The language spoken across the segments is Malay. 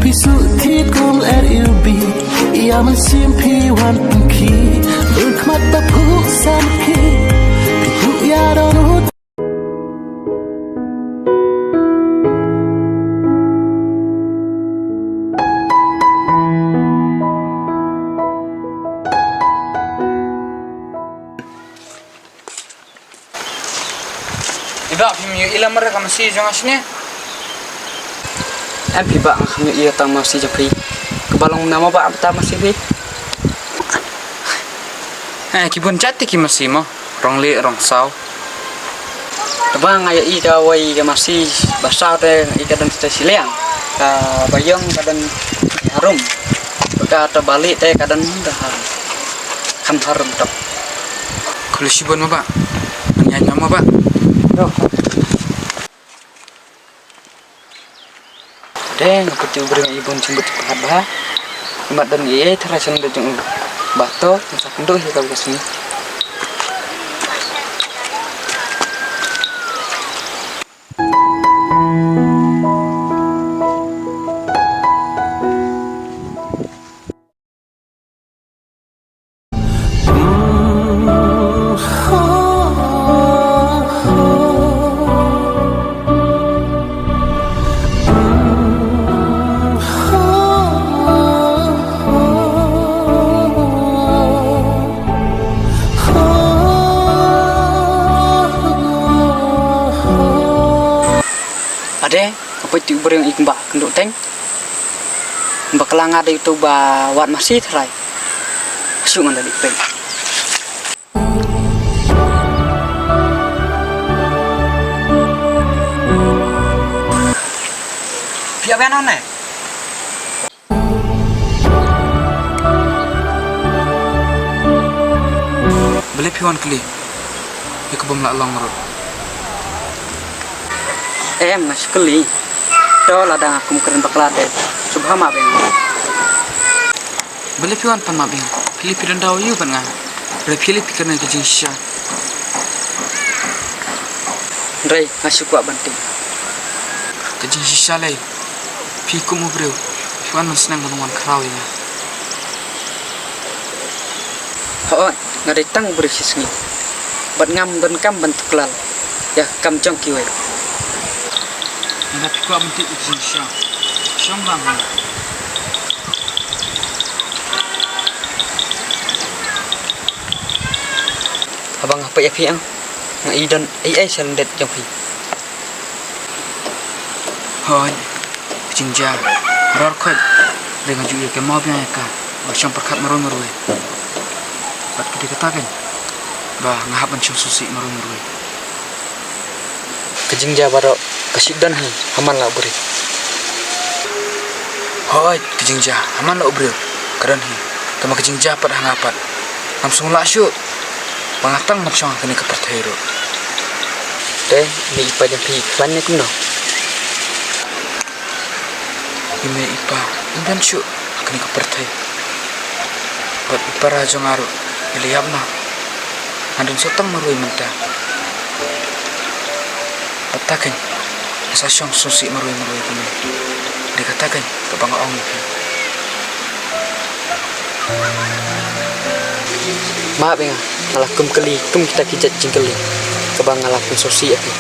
พิสูจน์ที่กรุงแอดอิลบีอย่ามันเสียมพี่วันตั้งขี้มือขมัดตะผู้สามคีพี่ผู้ยาดอนหูIba pimio ilam mereka masih jangan sini. Em phi bạn không yêu tăng masih jadi kebalong nama bạn ta masih bi. Kibun jati ki masih mo rong le rong sao. Bang ayah i kawai ke masih basah teh ikadan stasi liang. Ka bayang kadan harum. Ka terbalik teh kadan dah kan harum tak. Kalau sibun mo ba? Nyanyi mo ba? Deng, aku coba beri ibu jemput cepat bah. Mat dan ye terasa ndo jeng bato, masa kendo ya kau kesini. Apa itu barang ikan bak kenduk teng, bakalang ada itu wat masih terai, masuk mana di peng. Siapa yang nona? Beli pion keli, ikut bom lang rot. Mas keli. Ito ladang aku mungkin baklade subhama beng. Beli pion pan ma beng. Pilih pion daw yu pan nga. Beli pilih pikir na kejing sya. Ndray masuk kuat banting. Kejing sya lay. Piku mo bro. Pion man senang banungan karaw ina. Ho, ngaday tang berisik ni. Bat ngam ban kam ban tuklal. Ya kam jong kiwe. Ina pikwa bentik kejing sya. Syam bang. Abang apa ya piang? Ngai dan ai sendet jong pi. Hoi. Kejing ja. Ror khoi. Dengan juga ke mau biang ka. Syam perkat maron-maroi. Bat kita katakan. Bah ngahap mencung susi maron-maroi. Kejing ja baro kasih dan hi aman lah beri. Hoi kejing ja aman lah beri. Karan hi. Tama kejing ja pada hangapat. Langsung lah syuk. Pangatang macam kena ke pertero. Deh ni ipa yang pi banyak kuno. Ime ipa indan syuk kena ke pertero. Buat ipa raja ngaruh. Iliyap na. Andun sotang marui mentah. Patakan. Asa syong susi marui kami. Dikatakan ke bangaong. Maaf ya, ngalakum keli, kum kita kijat jengkeli. Kebang ngalakum susi api.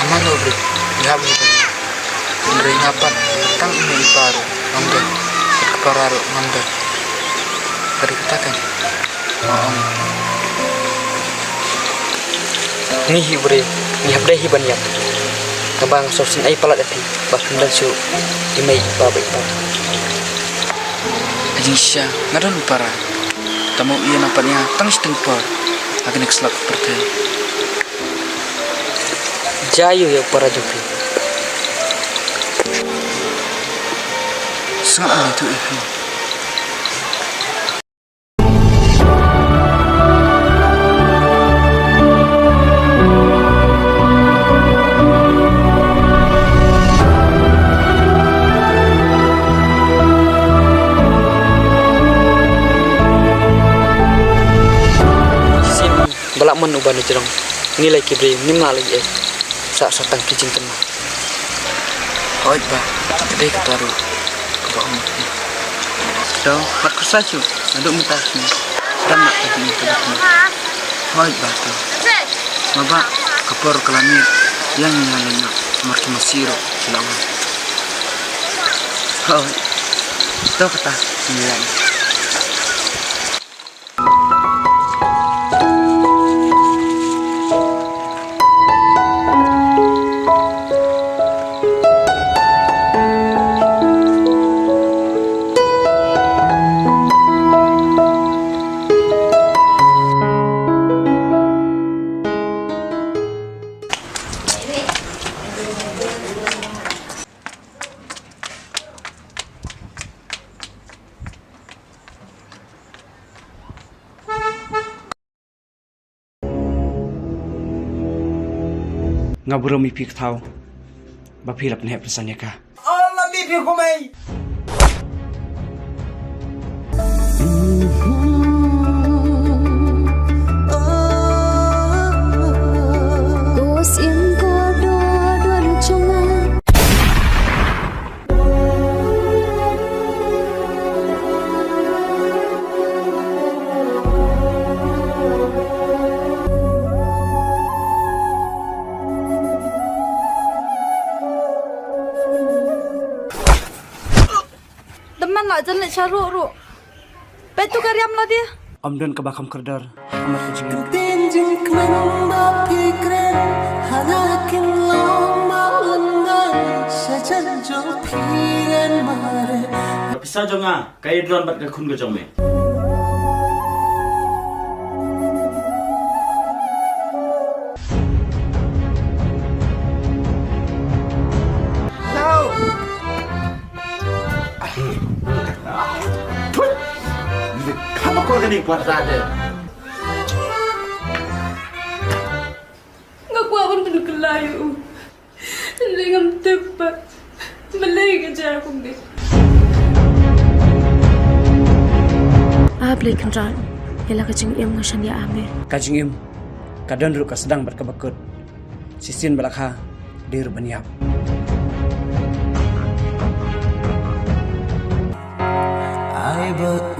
Aman lo bro, lihat ni. Beri ngapat, tang ini iparu, mandan, kepararu, mandan. Beri katakan, maong. Ni beri, ni habdai hiban yap. Kebang sosin ai palat api, bahkan dan su, imai ipa baik ipa. Ajisya, ngadan para. Tamu ia nampaknya tang setengpar. Akan ekslak seperti. Jayu ya para joki. Sangat aneh tu itu. Balak man ubah ni jerong nilai kibri nimna lagi saat satang kijing kena Hoy ba, kadai kataru. Kaba umat ni. Do, mat kusacu. Aduk mutas ni. Sedang nak tadi ni kadai ni. Hoy ba tu. Maba kapor kelamir yang nyalin nak marki masiro selawan. Hoy. Do kata sembilan. Ngaburo mi pik thau ba philap ne presanya ka Allah mi pik kumai Nak jalan caruk ru. Betul kariam lah dia. Amdan ka bakam kerdar amat kecil. Tinjing kmen ba pikren hanakin long malengan sajan jo piren mare. Bisa jonga kai dron bat ka khun go jome Kamu kau ni kuat saja. Nggak kuat pun penuh kelayu. Dengan tepat. Melai kerja aku ni. Boleh kenal. Ialah kajing im ngasan ya ame. Kajing im kadan ru ka sedang berkebakut. Sisin balakha dir baniap. I but